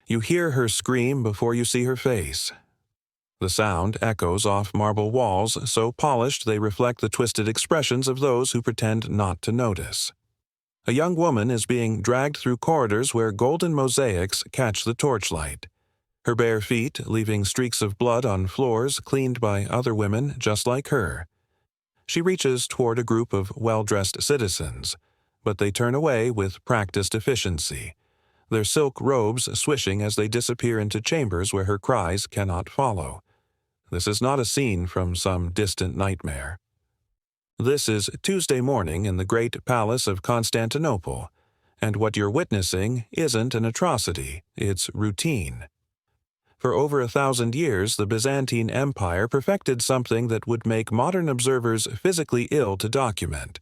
You hear her scream before you see her face. The sound echoes off marble walls so polished they reflect the twisted expressions of those who pretend not to notice. A young woman is being dragged through corridors where golden mosaics catch the torchlight. Her bare feet leaving streaks of blood on floors cleaned by other women just like her. She reaches toward a group of well-dressed citizens, but they turn away with practiced efficiency, their silk robes swishing as they disappear into chambers where her cries cannot follow. This is not a scene from some distant nightmare. This is Tuesday morning in the great palace of Constantinople, and what you're witnessing isn't an atrocity, it's routine. For over 1,000 years, the Byzantine Empire perfected something that would make modern observers physically ill to document: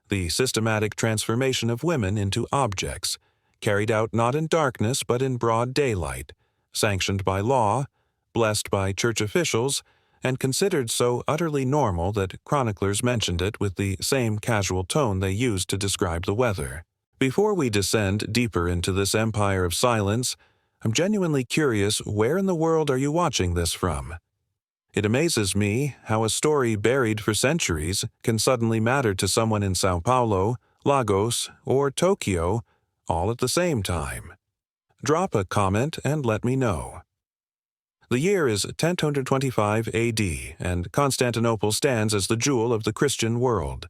the systematic transformation of women into objects, carried out not in darkness but in broad daylight, sanctioned by law, blessed by church officials, and considered so utterly normal that chroniclers mentioned it with the same casual tone they used to describe the weather. Before we descend deeper into this empire of silence, I'm genuinely curious, where in the world are you watching this from? It amazes me how a story buried for centuries can suddenly matter to someone in Sao Paulo, Lagos, or Tokyo, all at the same time. Drop a comment and let me know. The year is 1025 AD, and Constantinople stands as the jewel of the Christian world.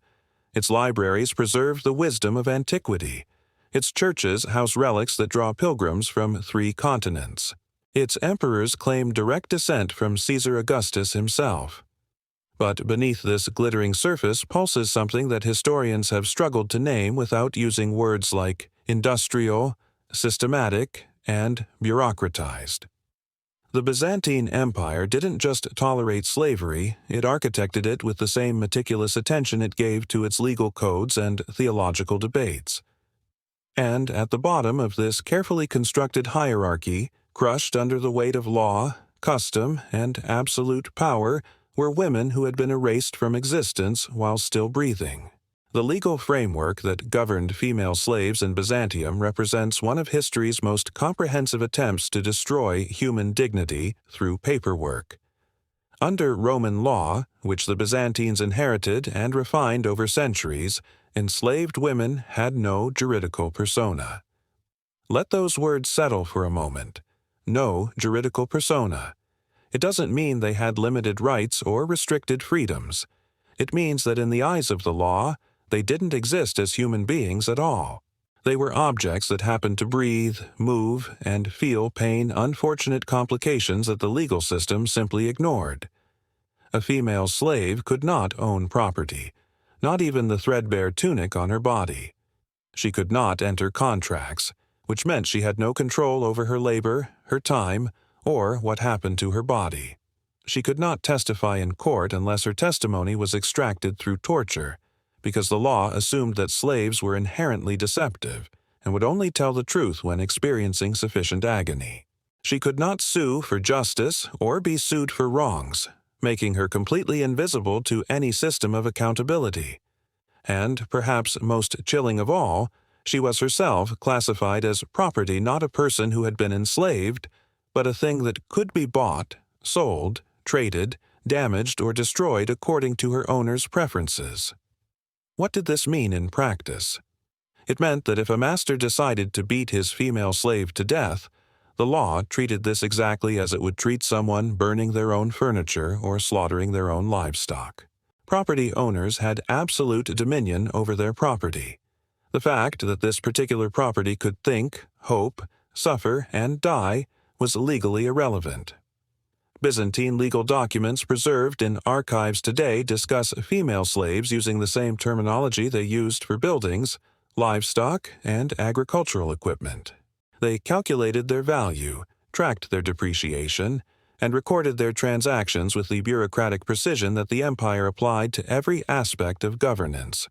Its libraries preserve the wisdom of antiquity. Its churches house relics that draw pilgrims from 3 continents. Its emperors claim direct descent from Caesar Augustus himself. But beneath this glittering surface pulses something that historians have struggled to name without using words like industrial, systematic, and bureaucratized. The Byzantine Empire didn't just tolerate slavery, it architected it with the same meticulous attention it gave to its legal codes and theological debates. And at the bottom of this carefully constructed hierarchy, crushed under the weight of law, custom, and absolute power, were women who had been erased from existence while still breathing. The legal framework that governed female slaves in Byzantium represents one of history's most comprehensive attempts to destroy human dignity through paperwork. Under Roman law, which the Byzantines inherited and refined over centuries, enslaved women had no juridical persona. Let those words settle for a moment. No juridical persona. It doesn't mean they had limited rights or restricted freedoms. It means that in the eyes of the law, they didn't exist as human beings at all. They were objects that happened to breathe, move, and feel unfortunate complications that the legal system simply ignored. A female slave could not own property, not even the threadbare tunic on her body. She could not enter contracts, which meant she had no control over her labor, her time, or what happened to her body. She could not testify in court unless her testimony was extracted through torture, because the law assumed that slaves were inherently deceptive and would only tell the truth when experiencing sufficient agony. She could not sue for justice or be sued for wrongs, making her completely invisible to any system of accountability. And, perhaps most chilling of all, she was herself classified as property, not a person who had been enslaved, but a thing that could be bought, sold, traded, damaged, or destroyed according to her owner's preferences. What did this mean in practice? It meant that if a master decided to beat his female slave to death, the law treated this exactly as it would treat someone burning their own furniture or slaughtering their own livestock. Property owners had absolute dominion over their property. The fact that this particular property could think, hope, suffer, and die was legally irrelevant. Byzantine legal documents preserved in archives today discuss female slaves using the same terminology they used for buildings, livestock, and agricultural equipment. They calculated their value, tracked their depreciation, and recorded their transactions with the bureaucratic precision that the empire applied to every aspect of governance.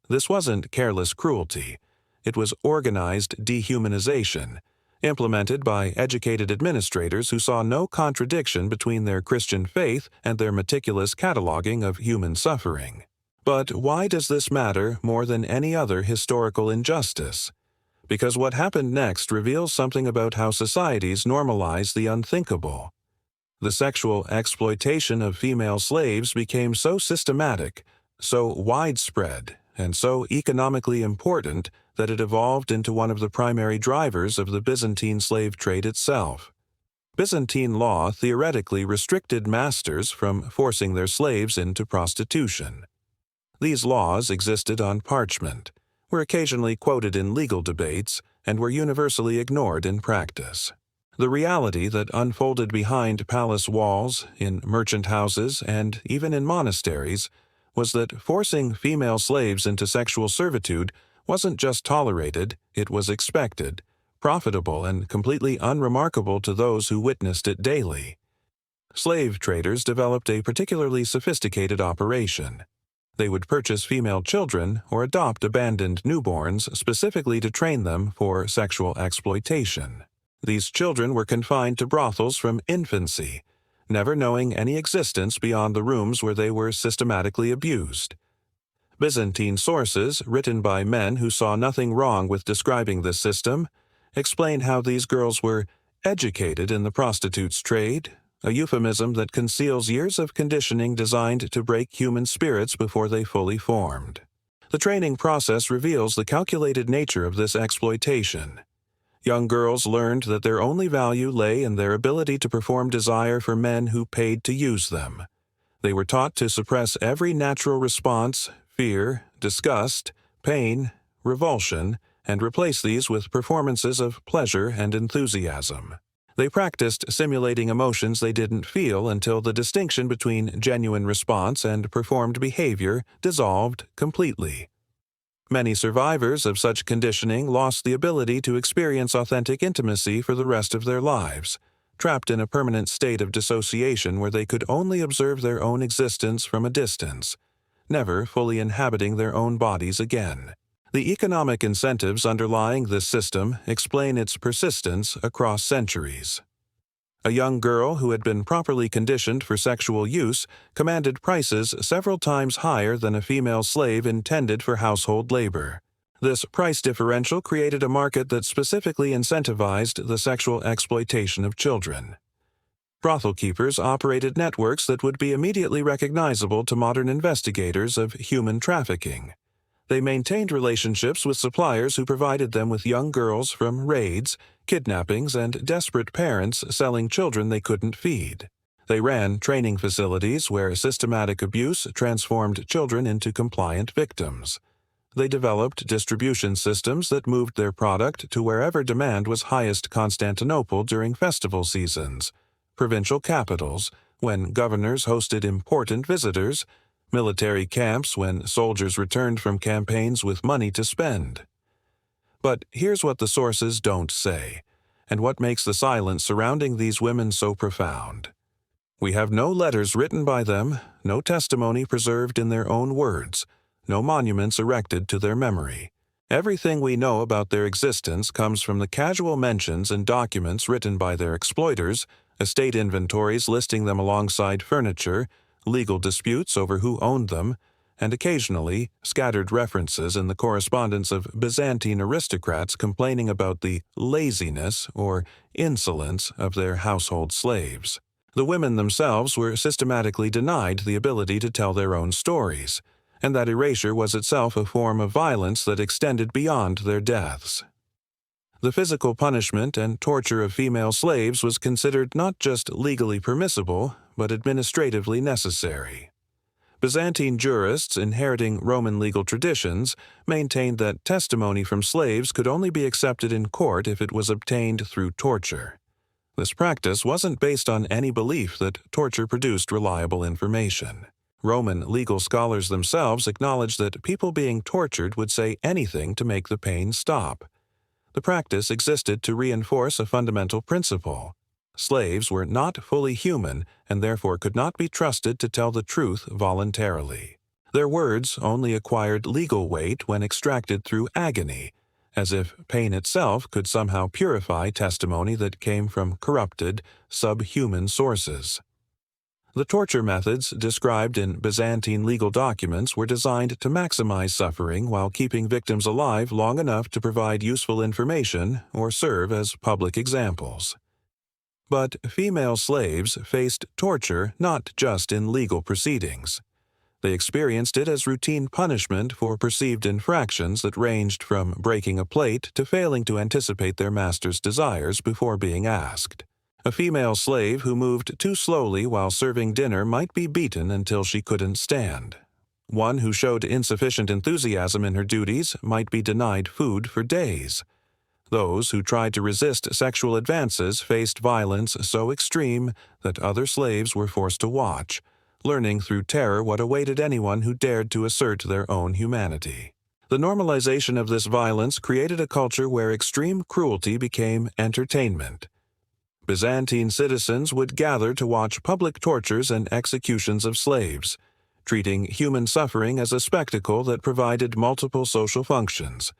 This wasn't careless cruelty. It was organized dehumanization, implemented by educated administrators who saw no contradiction between their Christian faith and their meticulous cataloging of human suffering. But why does this matter more than any other historical injustice? because what happened next reveals something about how societies normalize the unthinkable. The sexual exploitation of female slaves became so systematic, so widespread, and so economically important that it evolved into one of the primary drivers of the Byzantine slave trade itself. Byzantine law theoretically restricted masters from forcing their slaves into prostitution. These laws existed on parchment, were occasionally quoted in legal debates, and were universally ignored in practice. The reality that unfolded behind palace walls, in merchant houses, and even in monasteries was that forcing female slaves into sexual servitude wasn't just tolerated, it was expected, profitable, and completely unremarkable to those who witnessed it daily. Slave traders developed a particularly sophisticated operation. They would purchase female children or adopt abandoned newborns specifically to train them for sexual exploitation. These children were confined to brothels from infancy, never knowing any existence beyond the rooms where they were systematically abused. Byzantine sources, written by men who saw nothing wrong with describing this system, explain how these girls were educated in the prostitute's trade, a euphemism that conceals years of conditioning designed to break human spirits before they fully formed. The training process reveals the calculated nature of this exploitation. Young girls learned that their only value lay in their ability to perform desire for men who paid to use them. They were taught to suppress every natural response, fear, disgust, pain, revulsion, and replace these with performances of pleasure and enthusiasm. They practiced simulating emotions they didn't feel until the distinction between genuine response and performed behavior dissolved completely. Many survivors of such conditioning lost the ability to experience authentic intimacy for the rest of their lives, trapped in a permanent state of dissociation where they could only observe their own existence from a distance, never fully inhabiting their own bodies again. The economic incentives underlying this system explain its persistence across centuries. A young girl who had been properly conditioned for sexual use commanded prices several times higher than a female slave intended for household labor. This price differential created a market that specifically incentivized the sexual exploitation of children. Brothel keepers operated networks that would be immediately recognizable to modern investigators of human trafficking. They maintained relationships with suppliers who provided them with young girls from raids, kidnappings, and desperate parents selling children they couldn't feed. They ran training facilities where systematic abuse transformed children into compliant victims. They developed distribution systems that moved their product to wherever demand was highest: Constantinople during festival seasons, provincial capitals when governors hosted important visitors, military camps when soldiers returned from campaigns with money to spend. But here's what the sources don't say, and what makes the silence surrounding these women so profound. We have no letters written by them, no testimony preserved in their own words, no monuments erected to their memory. Everything we know about their existence comes from the casual mentions and documents written by their exploiters, estate inventories listing them alongside furniture, legal disputes over who owned them, and occasionally scattered references in the correspondence of Byzantine aristocrats complaining about the laziness or insolence of their household slaves. The women themselves were systematically denied the ability to tell their own stories, and that erasure was itself a form of violence that extended beyond their deaths. The physical punishment and torture of female slaves was considered not just legally permissible, but administratively necessary. Byzantine jurists, inheriting Roman legal traditions, maintained that testimony from slaves could only be accepted in court if it was obtained through torture. This practice wasn't based on any belief that torture produced reliable information. Roman legal scholars themselves acknowledged that people being tortured would say anything to make the pain stop. The practice existed to reinforce a fundamental principle. Slaves were not fully human and therefore could not be trusted to tell the truth voluntarily. Their words only acquired legal weight when extracted through agony, as if pain itself could somehow purify testimony that came from corrupted, subhuman sources. The torture methods described in Byzantine legal documents were designed to maximize suffering while keeping victims alive long enough to provide useful information or serve as public examples. But female slaves faced torture not just in legal proceedings. They experienced it as routine punishment for perceived infractions that ranged from breaking a plate to failing to anticipate their master's desires before being asked. A female slave who moved too slowly while serving dinner might be beaten until she couldn't stand. One who showed insufficient enthusiasm in her duties might be denied food for days. Those who tried to resist sexual advances faced violence so extreme that other slaves were forced to watch, learning through terror what awaited anyone who dared to assert their own humanity. The normalization of this violence created a culture where extreme cruelty became entertainment. Byzantine citizens would gather to watch public tortures and executions of slaves, treating human suffering as a spectacle that provided multiple social functions,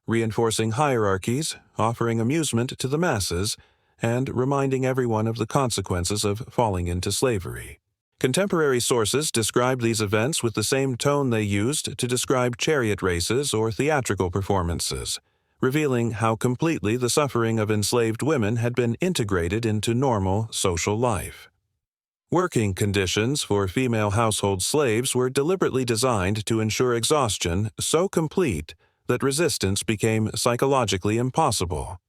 reinforcing hierarchies, offering amusement to the masses, and reminding everyone of the consequences of falling into slavery. Contemporary sources describe these events with the same tone they used to describe chariot races or theatrical performances, revealing how completely the suffering of enslaved women had been integrated into normal social life. Working conditions for female household slaves were deliberately designed to ensure exhaustion so complete that resistance became psychologically impossible.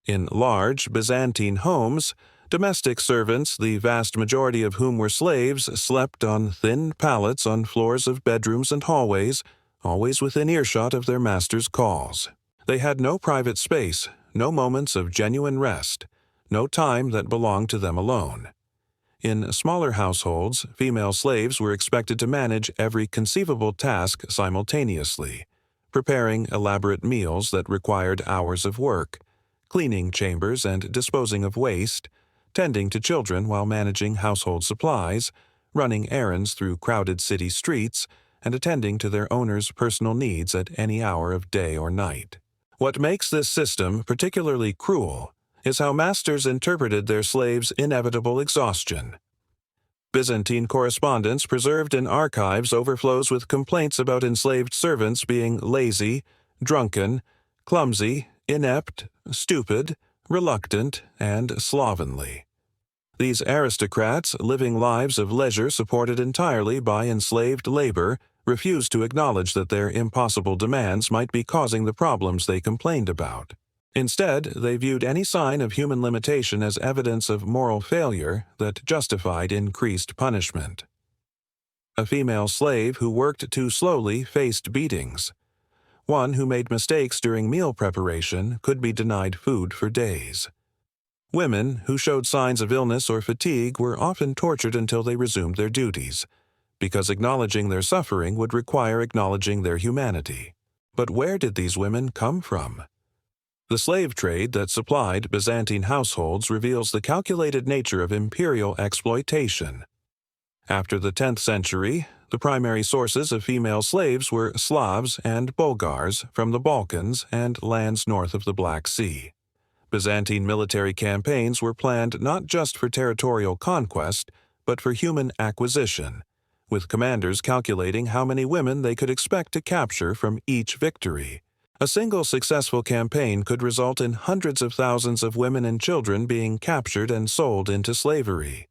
In large Byzantine homes, domestic servants, the vast majority of whom were slaves, slept on thin pallets on floors of bedrooms and hallways, always within earshot of their master's calls. They had no private space, no moments of genuine rest, no time that belonged to them alone. In smaller households, female slaves were expected to manage every conceivable task simultaneously, preparing elaborate meals that required hours of work, cleaning chambers and disposing of waste, tending to children while managing household supplies, running errands through crowded city streets, and attending to their owners' personal needs at any hour of day or night. What makes this system particularly cruel is how masters interpreted their slaves' inevitable exhaustion. Byzantine correspondence preserved in archives overflows with complaints about enslaved servants being lazy, drunken, clumsy, inept, stupid, reluctant, and slovenly. These aristocrats, living lives of leisure supported entirely by enslaved labor, refused to acknowledge that their impossible demands might be causing the problems they complained about. Instead, they viewed any sign of human limitation as evidence of moral failure that justified increased punishment. A female slave who worked too slowly faced beatings. One who made mistakes during meal preparation could be denied food for days. Women who showed signs of illness or fatigue were often tortured until they resumed their duties, because acknowledging their suffering would require acknowledging their humanity. But where did these women come from? The slave trade that supplied Byzantine households reveals the calculated nature of imperial exploitation. After the 10th century, the primary sources of female slaves were Slavs and Bulgars from the Balkans and lands north of the Black Sea. Byzantine military campaigns were planned not just for territorial conquest, but for human acquisition, with commanders calculating how many women they could expect to capture from each victory. A single successful campaign could result in hundreds of thousands of women and children being captured and sold into slavery.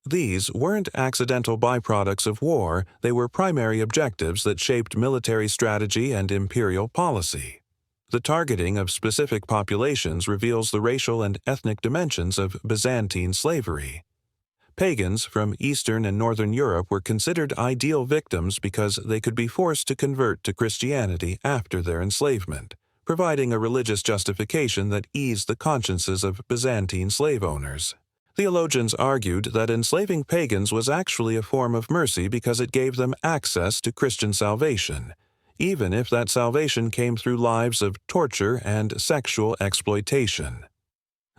These weren't accidental byproducts of war, they were primary objectives that shaped military strategy and imperial policy. The targeting of specific populations reveals the racial and ethnic dimensions of Byzantine slavery. Pagans from Eastern and Northern Europe were considered ideal victims because they could be forced to convert to Christianity after their enslavement, providing a religious justification that eased the consciences of Byzantine slave owners. Theologians argued that enslaving pagans was actually a form of mercy because it gave them access to Christian salvation, even if that salvation came through lives of torture and sexual exploitation.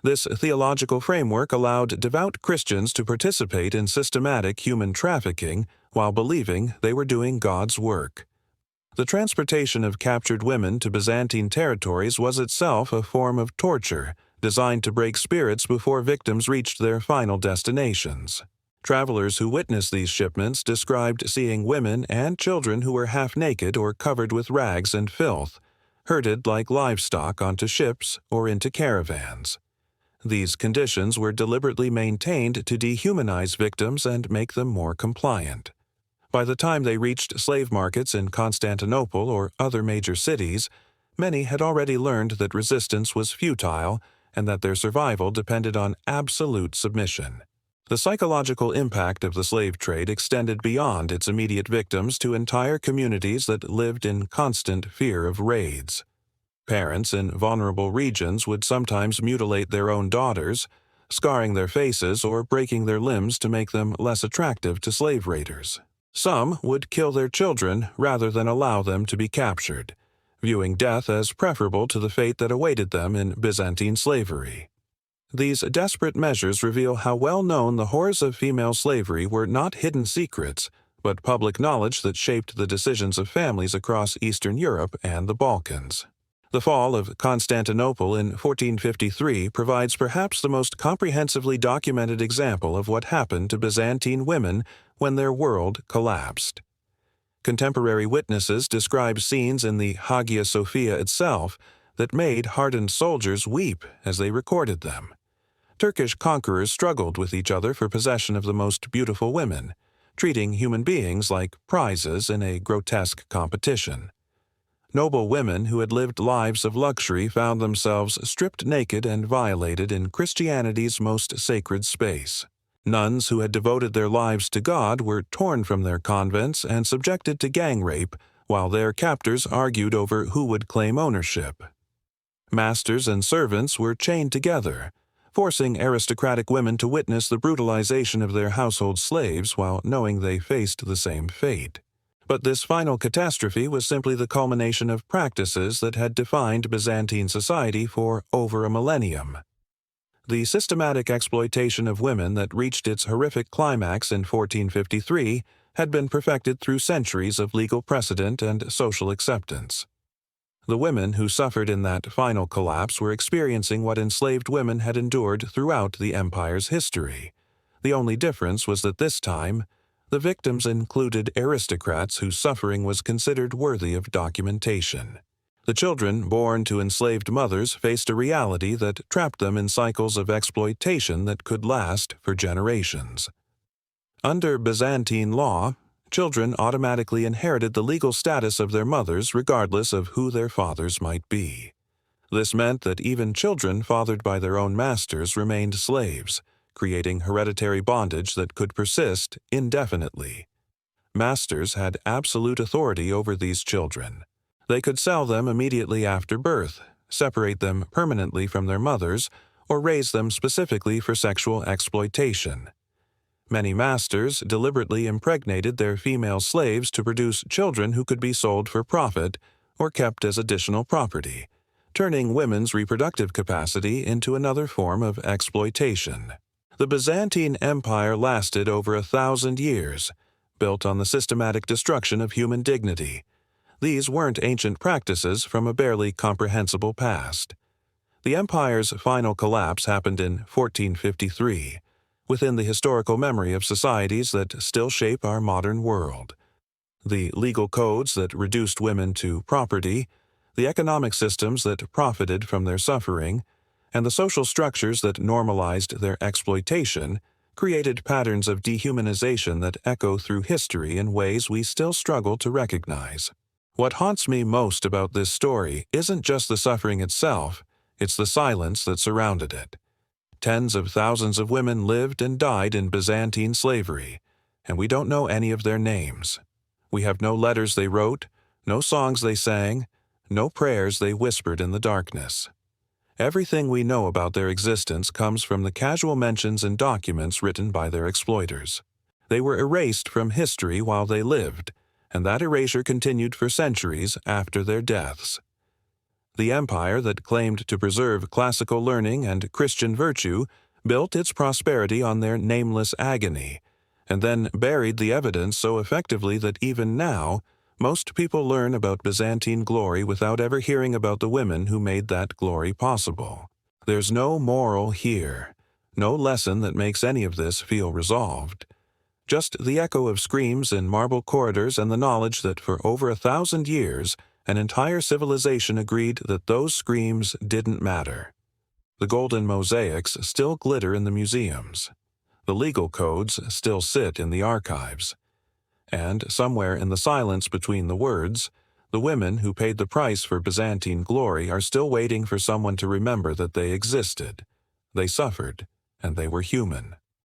This theological framework allowed devout Christians to participate in systematic human trafficking while believing they were doing God's work. The transportation of captured women to Byzantine territories was itself a form of torture, designed to break spirits before victims reached their final destinations. Travelers who witnessed these shipments described seeing women and children who were half naked or covered with rags and filth, herded like livestock onto ships or into caravans. These conditions were deliberately maintained to dehumanize victims and make them more compliant. By the time they reached slave markets in Constantinople or other major cities, many had already learned that resistance was futile and that their survival depended on absolute submission. The psychological impact of the slave trade extended beyond its immediate victims to entire communities that lived in constant fear of raids. Parents in vulnerable regions would sometimes mutilate their own daughters, scarring their faces or breaking their limbs to make them less attractive to slave raiders. Some would kill their children rather than allow them to be captured, viewing death as preferable to the fate that awaited them in Byzantine slavery. These desperate measures reveal how well known the horrors of female slavery were not hidden secrets, but public knowledge that shaped the decisions of families across Eastern Europe and the Balkans. The fall of Constantinople in 1453 provides perhaps the most comprehensively documented example of what happened to Byzantine women when their world collapsed. Contemporary witnesses describe scenes in the Hagia Sophia itself that made hardened soldiers weep as they recorded them. Turkish conquerors struggled with each other for possession of the most beautiful women, treating human beings like prizes in a grotesque competition. Noble women who had lived lives of luxury found themselves stripped naked and violated in Christianity's most sacred space. Nuns who had devoted their lives to God were torn from their convents and subjected to gang rape, while their captors argued over who would claim ownership. Masters and servants were chained together, forcing aristocratic women to witness the brutalization of their household slaves while knowing they faced the same fate. But this final catastrophe was simply the culmination of practices that had defined Byzantine society for over a millennium. The systematic exploitation of women that reached its horrific climax in 1453 had been perfected through centuries of legal precedent and social acceptance. The women who suffered in that final collapse were experiencing what enslaved women had endured throughout the empire's history. The only difference was that this time, the victims included aristocrats whose suffering was considered worthy of documentation. The children born to enslaved mothers faced a reality that trapped them in cycles of exploitation that could last for generations. Under Byzantine law, children automatically inherited the legal status of their mothers regardless of who their fathers might be. This meant that even children fathered by their own masters remained slaves, creating hereditary bondage that could persist indefinitely. Masters had absolute authority over these children. They could sell them immediately after birth, separate them permanently from their mothers, or raise them specifically for sexual exploitation. Many masters deliberately impregnated their female slaves to produce children who could be sold for profit or kept as additional property, turning women's reproductive capacity into another form of exploitation. The Byzantine Empire lasted over 1,000 years, built on the systematic destruction of human dignity. These weren't ancient practices from a barely comprehensible past. The empire's final collapse happened in 1453, within the historical memory of societies that still shape our modern world. The legal codes that reduced women to property, the economic systems that profited from their suffering, and the social structures that normalized their exploitation created patterns of dehumanization that echo through history in ways we still struggle to recognize. What haunts me most about this story isn't just the suffering itself, it's the silence that surrounded it. Tens of thousands of women lived and died in Byzantine slavery, and we don't know any of their names. We have no letters they wrote, no songs they sang, no prayers they whispered in the darkness. Everything we know about their existence comes from the casual mentions and documents written by their exploiters. They were erased from history while they lived, and that erasure continued for centuries after their deaths. The empire that claimed to preserve classical learning and Christian virtue built its prosperity on their nameless agony, and then buried the evidence so effectively that even now, most people learn about Byzantine glory without ever hearing about the women who made that glory possible. There's no moral here, no lesson that makes any of this feel resolved. Just the echo of screams in marble corridors and the knowledge that for over 1,000 years, an entire civilization agreed that those screams didn't matter. The golden mosaics still glitter in the museums. The legal codes still sit in the archives. And somewhere in the silence between the words, the women who paid the price for Byzantine glory are still waiting for someone to remember that they existed. They suffered, and they were human.